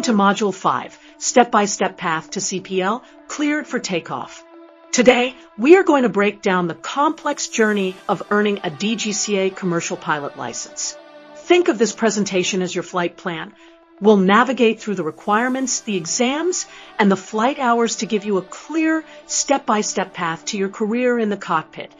Welcome to Module 5, Step-by-Step Path to CPL, Cleared for Takeoff. Today, we are going to break down the complex journey of earning a DGCA commercial pilot license. Think of this presentation as your flight plan. We'll navigate through the requirements, the exams, and the flight hours to give you a clear, step-by-step path to your career in the cockpit.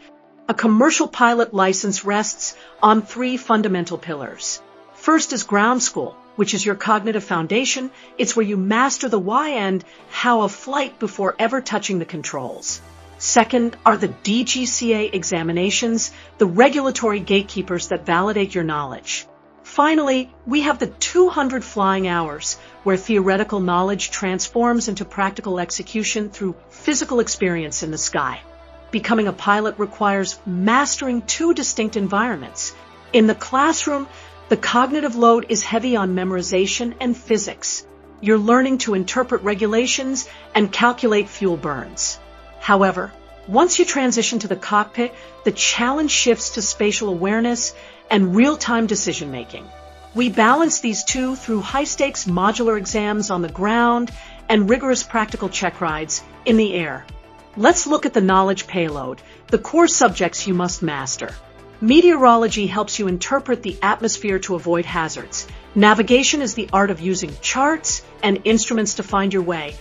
A commercial pilot license rests on 3 fundamental pillars. First is ground school, which is your cognitive foundation. It's where you master the why and how of flight before ever touching the controls. Second are the DGCA examinations, the regulatory gatekeepers that validate your knowledge. Finally, we have the 200 flying hours, where theoretical knowledge transforms into practical execution through physical experience in the sky. Becoming a pilot requires mastering 2 distinct environments. In the classroom, the cognitive load is heavy on memorization and physics. You're learning to interpret regulations and calculate fuel burns. However, once you transition to the cockpit, the challenge shifts to spatial awareness and real-time decision-making. We balance these 2 through high-stakes modular exams on the ground and rigorous practical check rides in the air. Let's look at the knowledge payload, the core subjects you must master. Meteorology helps you interpret the atmosphere to avoid hazards. Navigation is the art of using charts and instruments to find your way.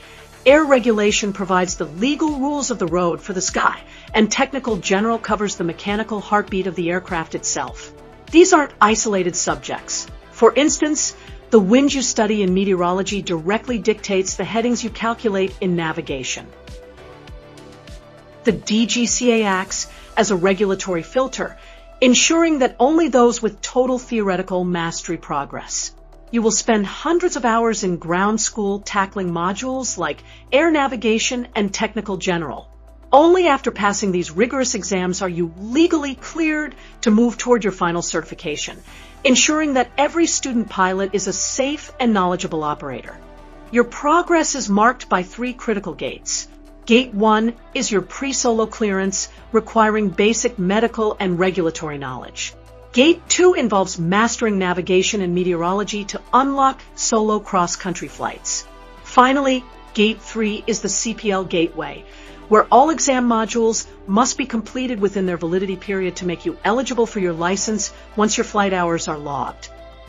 Air regulation provides the legal rules of the road for the sky, and technical general covers the mechanical heartbeat of the aircraft itself. These aren't isolated subjects. For instance, the wind you study in meteorology directly dictates the headings you calculate in navigation. The DGCA acts as a regulatory filter, ensuring that only those with total theoretical mastery progress. You will spend hundreds of hours in ground school tackling modules like air navigation and technical general. Only after passing these rigorous exams are you legally cleared to move toward your final certification, ensuring that every student pilot is a safe and knowledgeable operator. Your progress is marked by 3 critical gates. Gate 1 is your pre-solo clearance, requiring basic medical and regulatory knowledge. Gate 2 involves mastering navigation and meteorology to unlock solo cross-country flights. Finally, Gate 3 is the CPL gateway, where all exam modules must be completed within their validity period to make you eligible for your license once your flight hours are logged.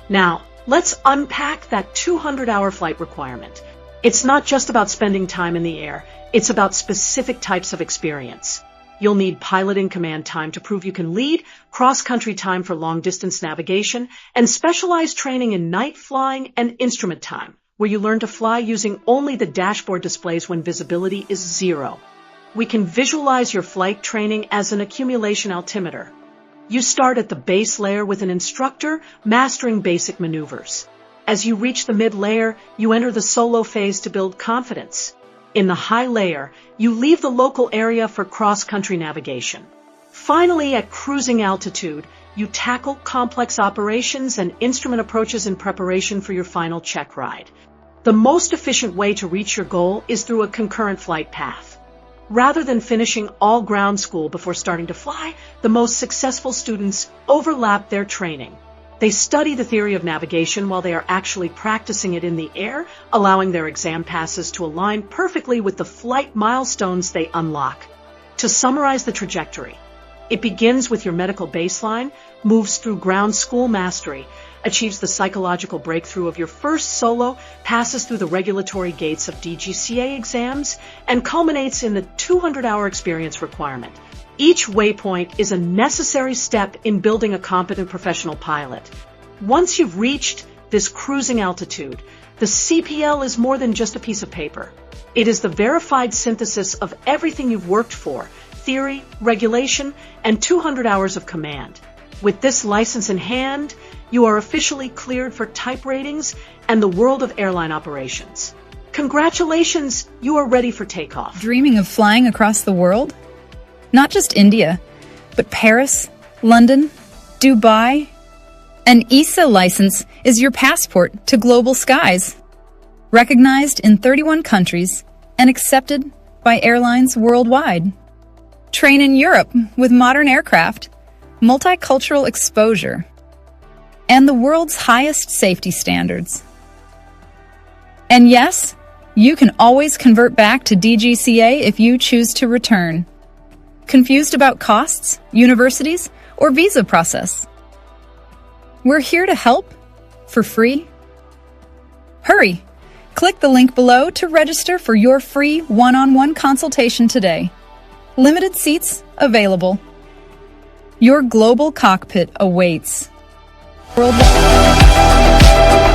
Now, let's unpack that 200-hour flight requirement. It's not just about spending time in the air, it's about specific types of experience. You'll need pilot in command time to prove you can lead, cross-country time for long-distance navigation, and specialized training in night flying and instrument time, where you learn to fly using only the dashboard displays when visibility is 0. We can visualize your flight training as an accumulation altimeter. You start at the base layer with an instructor mastering basic maneuvers. As you reach the mid-layer, you enter the solo phase to build confidence. In the high layer, you leave the local area for cross-country navigation. Finally, at cruising altitude, you tackle complex operations and instrument approaches in preparation for your final check ride. The most efficient way to reach your goal is through a concurrent flight path. Rather than finishing all ground school before starting to fly, the most successful students overlap their training. They study the theory of navigation while they are actually practicing it in the air, allowing their exam passes to align perfectly with the flight milestones they unlock. To summarize the trajectory, it begins with your medical baseline, moves through ground school mastery, achieves the psychological breakthrough of your first solo, passes through the regulatory gates of DGCA exams, and culminates in the 200-hour experience requirement. Each waypoint is a necessary step in building a competent professional pilot. Once you've reached this cruising altitude, the CPL is more than just a piece of paper. It is the verified synthesis of everything you've worked for: theory, regulation, and 200 hours of command. With this license in hand, you are officially cleared for type ratings and the world of airline operations. Congratulations, you are ready for takeoff. Dreaming of flying across the world? Not just India, but Paris, London, Dubai. An EASA license is your passport to global skies. Recognized in 31 countries and accepted by airlines worldwide. Train in Europe with modern aircraft, multicultural exposure, and the world's highest safety standards. And yes, you can always convert back to DGCA if you choose to return. Confused about costs, universities, or visa process? We're here to help for free. Hurry! Click the link below to register for your free one-on-one consultation today. Limited seats available. Your global cockpit awaits. Worldwide.